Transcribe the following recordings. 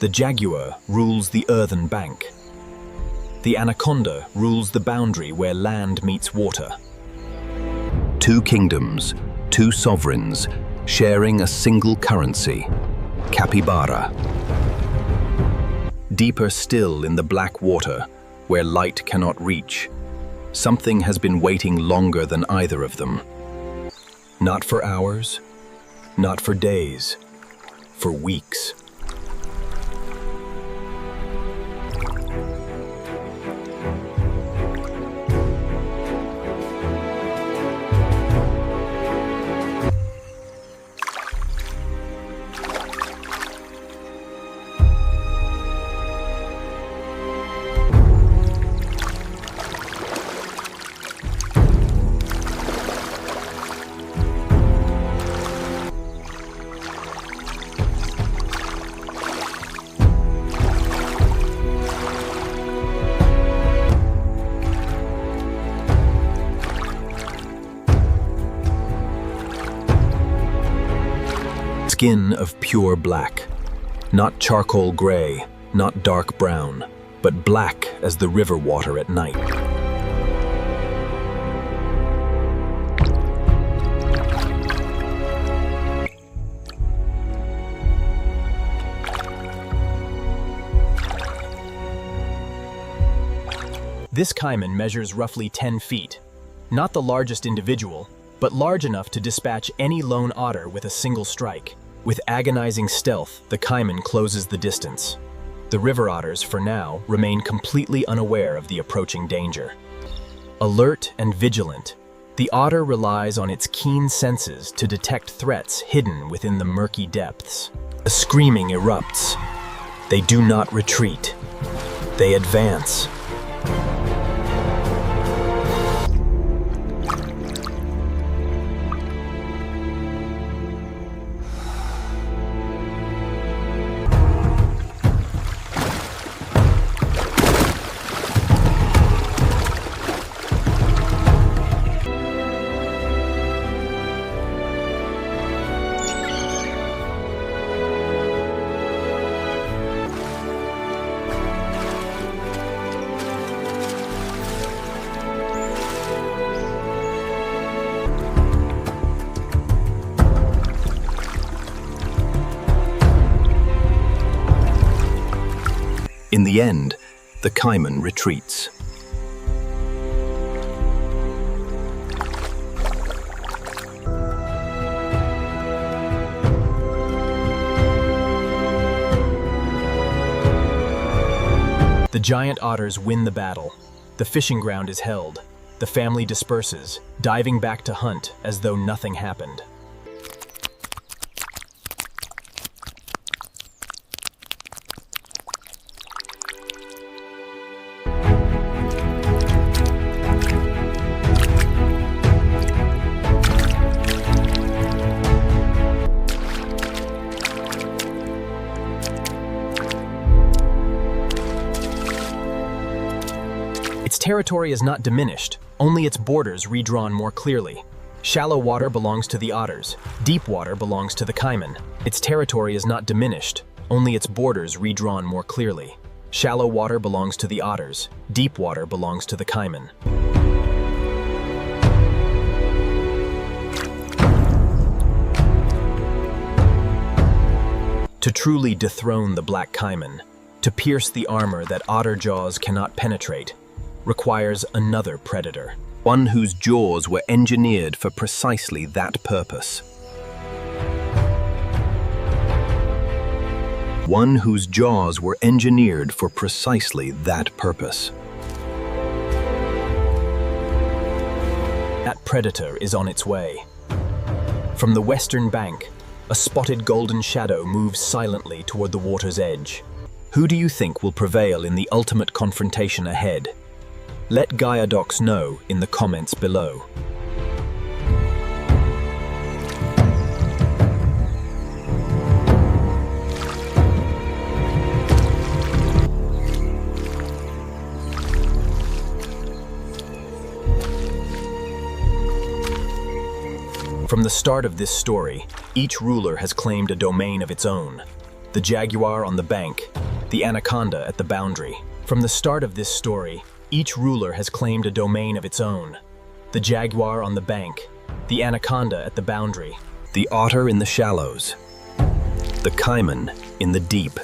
The jaguar rules the earthen bank. The anaconda rules the boundary where land meets water. Two kingdoms, two sovereigns, sharing a single currency, capybara. Deeper still in the black water, where light cannot reach, something has been waiting longer than either of them. Not for hours, not for days, for weeks. Skin of pure black, not charcoal gray, not dark brown, but black as the river water at night. This caiman measures roughly 10 feet, not the largest individual, but large enough to dispatch any lone otter with a single strike. With agonizing stealth, the caiman closes the distance. The river otters, for now, remain completely unaware of the approaching danger. Alert and vigilant, the otter relies on its keen senses to detect threats hidden within the murky depths. The screaming erupts. They do not retreat. They advance. In the end, the caiman retreats. The giant otters win the battle. The fishing ground is held. The family disperses, diving back to hunt as though nothing happened. Its territory is not diminished, only its borders redrawn more clearly. Shallow water belongs to the otters, deep water belongs to the caiman. Its territory is not diminished, only its borders redrawn more clearly. Shallow water belongs to the otters, deep water belongs to the caiman. To truly dethrone the black caiman, to pierce the armor that otter jaws cannot penetrate, requires another predator. One whose jaws were engineered for precisely that purpose. One whose jaws were engineered for precisely that purpose. That predator is on its way. From the western bank, a spotted golden shadow moves silently toward the water's edge. Who do you think will prevail in the ultimate confrontation ahead? Let Gaia Docs know in the comments below. From the start of this story, each ruler has claimed a domain of its own. the jaguar on the bank, the anaconda at the boundary. From the start of this story, each ruler has claimed a domain of its own. The jaguar on the bank, the anaconda at the boundary, The otter in the shallows, the caiman in the deep.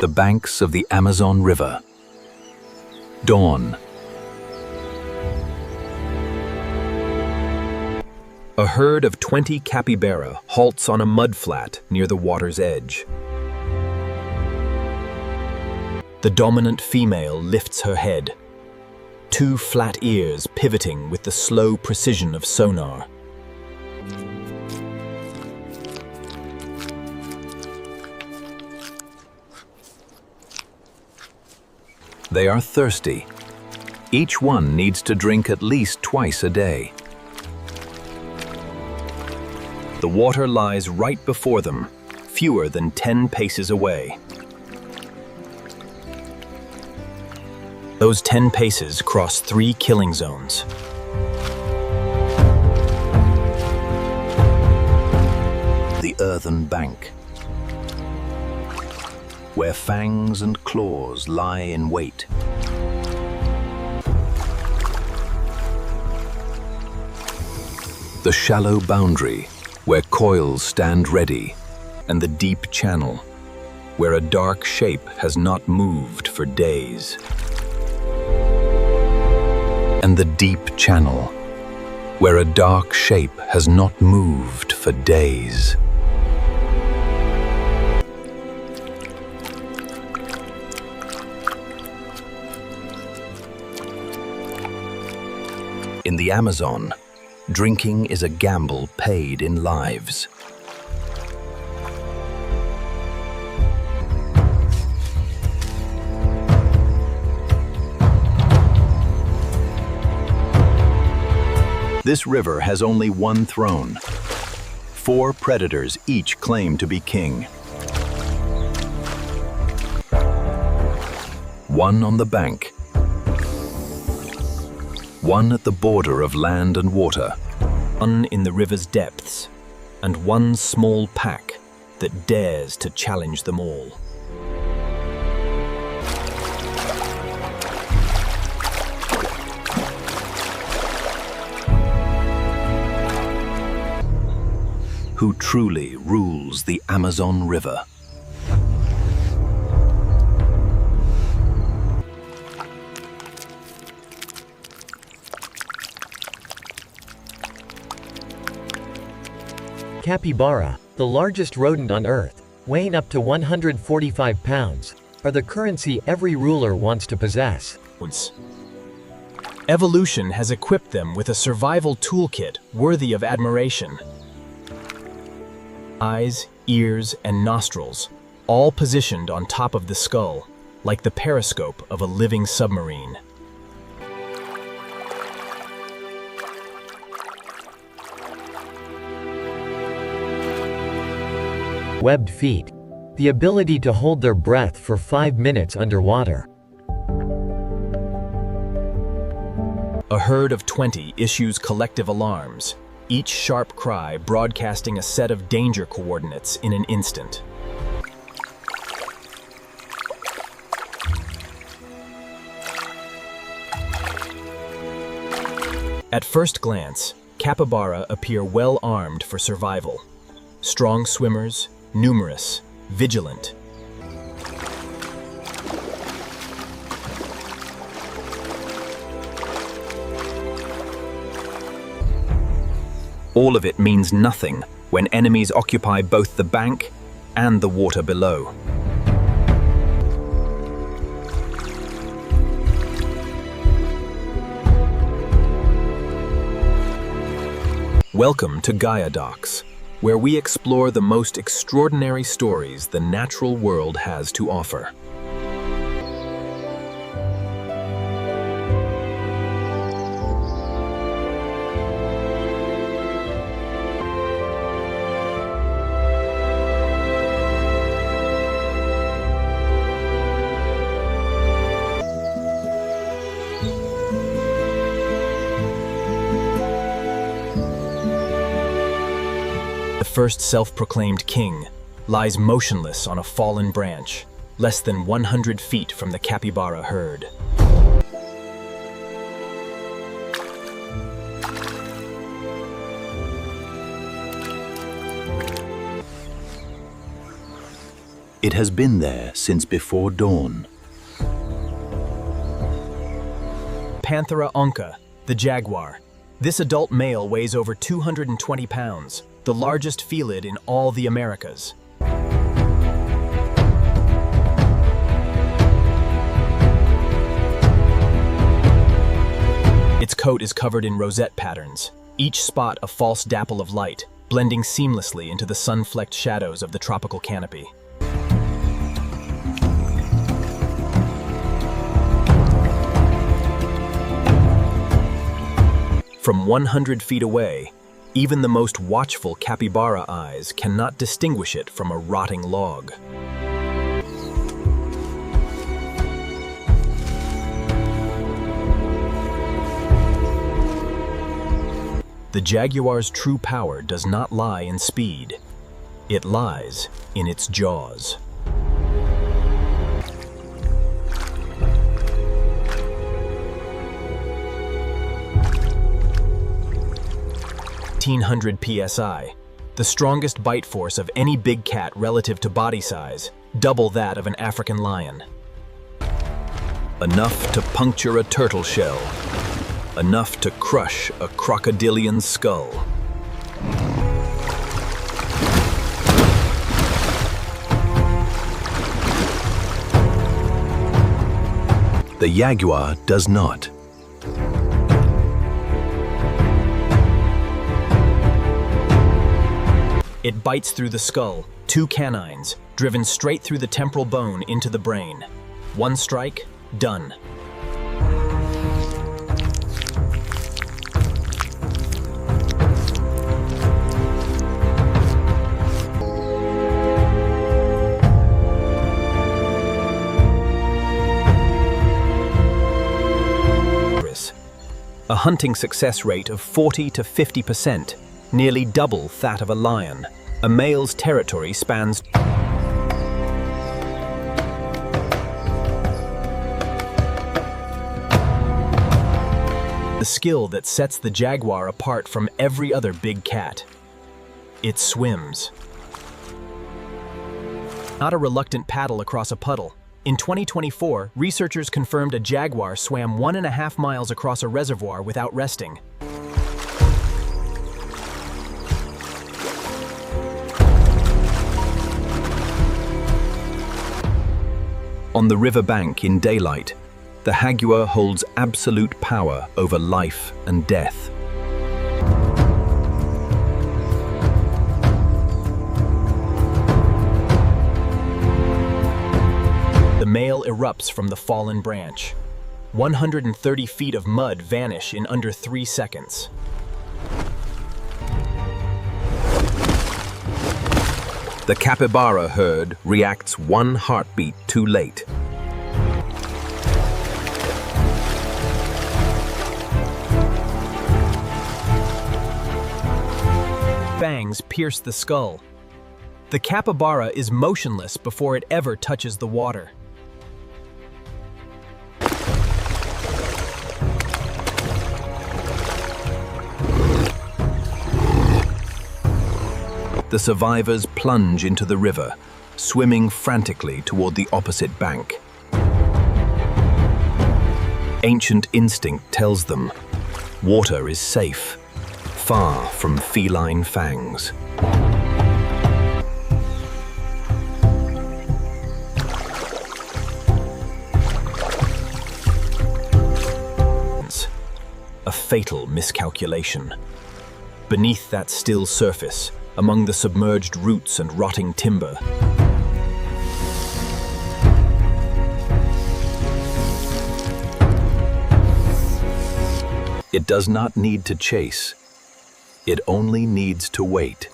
The banks of the Amazon River. Dawn. A herd of 20 capybara halts on a mudflat near the water's edge. The dominant female lifts her head, two flat ears pivoting with the slow precision of sonar. They are thirsty. Each one needs to drink at least twice a day. The water lies right before them, fewer than 10 paces away. Those 10 paces cross 3 killing zones. The earthen bank, where fangs and claws lie in wait. The shallow boundary, where coils stand ready, and the deep channel, where a dark shape has not moved for days. And the deep channel, where a dark shape has not moved for days. In the Amazon, drinking is a gamble paid in lives. This river has only one throne. 4 predators each claim to be king. One on the bank, one at the border of land and water, One in the river's depths, and one small pack that dares to challenge them all. who truly rules the Amazon River. Capybara, the largest rodent on Earth, weighing up to 145 pounds, are the currency every ruler wants to possess. Evolution has equipped them with a survival toolkit worthy of admiration. Eyes, ears, and nostrils, all positioned on top of the skull, like the periscope of a living submarine. Webbed feet. The ability to hold their breath for 5 minutes underwater. A herd of 20 issues collective alarms, each sharp cry broadcasting a set of danger coordinates in an instant. At first glance, capybara appear well armed for survival. Strong swimmers, numerous, vigilant. All of it means nothing when enemies occupy both the bank and the water below. Welcome to Gaia Docs, where we explore the most extraordinary stories the natural world has to offer. The first self-proclaimed king lies motionless on a fallen branch, less than 100 feet from the capybara herd. It has been there since before dawn. Panthera onca, the jaguar. This adult male weighs over 220 pounds, the largest felid in all the Americas. Its coat is covered in rosette patterns, each spot a false dapple of light, blending seamlessly into the sun-flecked shadows of the tropical canopy. From 100 feet away, even the most watchful capybara eyes cannot distinguish it from a rotting log. The jaguar's true power does not lie in speed. It lies in its jaws. 1,500 psi, the strongest bite force of any big cat relative to body size, double that of an African lion. Enough to puncture a turtle shell. Enough to crush a crocodilian skull. The jaguar does not. It bites through the skull, 2 canines, driven straight through the temporal bone into the brain. 1 strike, done. A hunting success rate of 40 to 50%, nearly double that of a lion. A male's territory spans the skill that sets the jaguar apart from every other big cat. It swims. Not a reluctant paddle across a puddle. In 2024, researchers confirmed a jaguar swam 1.5 miles across a reservoir without resting. On the riverbank in daylight, the jaguar holds absolute power over life and death. The male erupts from the fallen branch. 130 feet of mud vanish in under 3 seconds. The capybara herd reacts 1 heartbeat too late. Fangs pierce the skull. The capybara is motionless before it ever touches the water. The survivors plunge into the river, swimming frantically toward the opposite bank. Ancient instinct tells them water is safe, far from feline fangs. A fatal miscalculation. Beneath that still surface, among the submerged roots and rotting timber, it does not need to chase. It only needs to wait.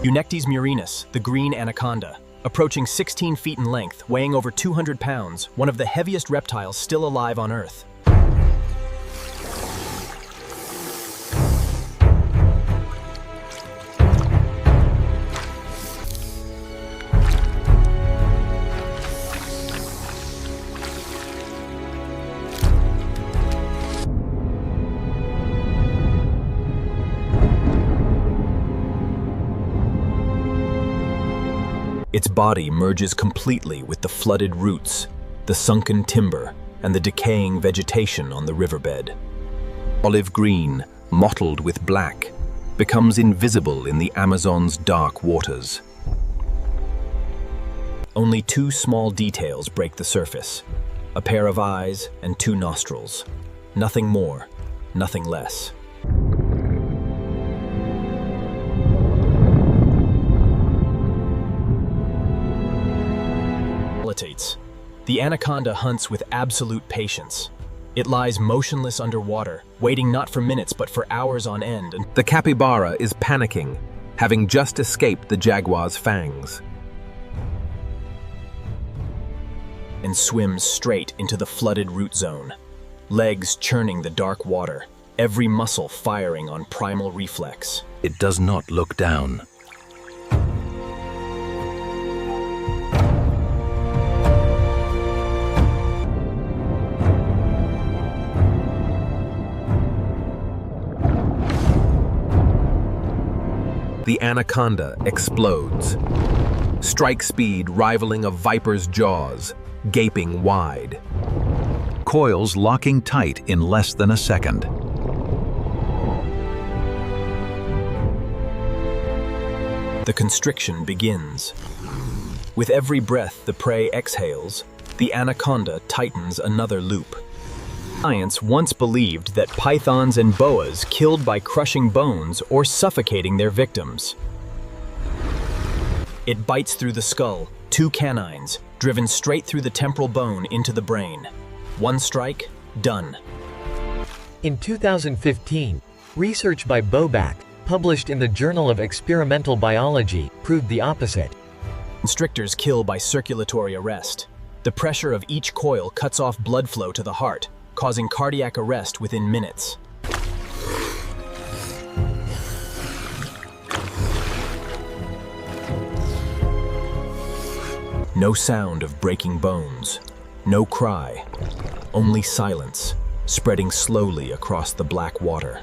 Eunectes murinus, the green anaconda, approaching 16 feet in length, weighing over 200 pounds, one of the heaviest reptiles still alive on Earth. Its body merges completely with the flooded roots, the sunken timber, and the decaying vegetation on the riverbed. Olive green, mottled with black, becomes invisible in the Amazon's dark waters. Only 2 small details break the surface: a pair of eyes and 2 nostrils. Nothing more, nothing less. The anaconda hunts with absolute patience. It lies motionless underwater, waiting not for minutes but for hours on end. The capybara is panicking, having just escaped the jaguar's fangs. And swims straight into the flooded root zone, legs churning the dark water, every muscle firing on primal reflex. It does not look down. the anaconda explodes. Strike speed rivaling a viper's jaws, gaping wide. Coils locking tight in less than a second. The constriction begins. With every breath the prey exhales, the anaconda tightens another loop. Science once believed that pythons and boas killed by crushing bones or suffocating their victims. It bites through the skull, 2 canines, driven straight through the temporal bone into the brain. 1 strike, done. In 2015, research by Bobak, published in the Journal of Experimental Biology, proved the opposite. Constrictors kill by circulatory arrest. The pressure of each coil cuts off blood flow to the heart, causing cardiac arrest within minutes. No sound of breaking bones, no cry, only silence, spreading slowly across the black water.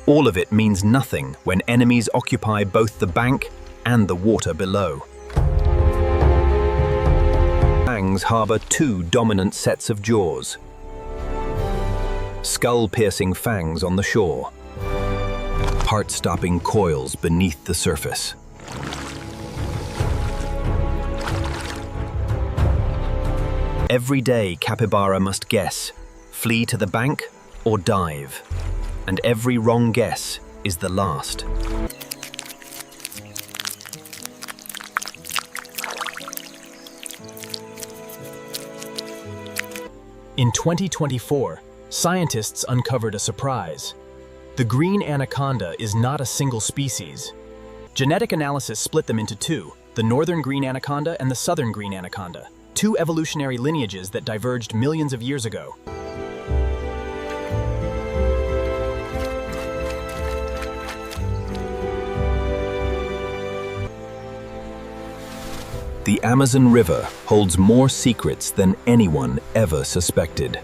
All of it means nothing when enemies occupy both the bank and the water below. Fangs harbor 2 dominant sets of jaws. Skull-piercing fangs on the shore. Heart-stopping coils beneath the surface. Every day, capybara must guess, flee to the bank or dive. And every wrong guess is the last. In 2024, scientists uncovered a surprise. The green anaconda is not a single species. Genetic analysis split them into 2, the northern green anaconda and the southern green anaconda, 2 evolutionary lineages that diverged millions of years ago. The Amazon River holds more secrets than anyone ever suspected.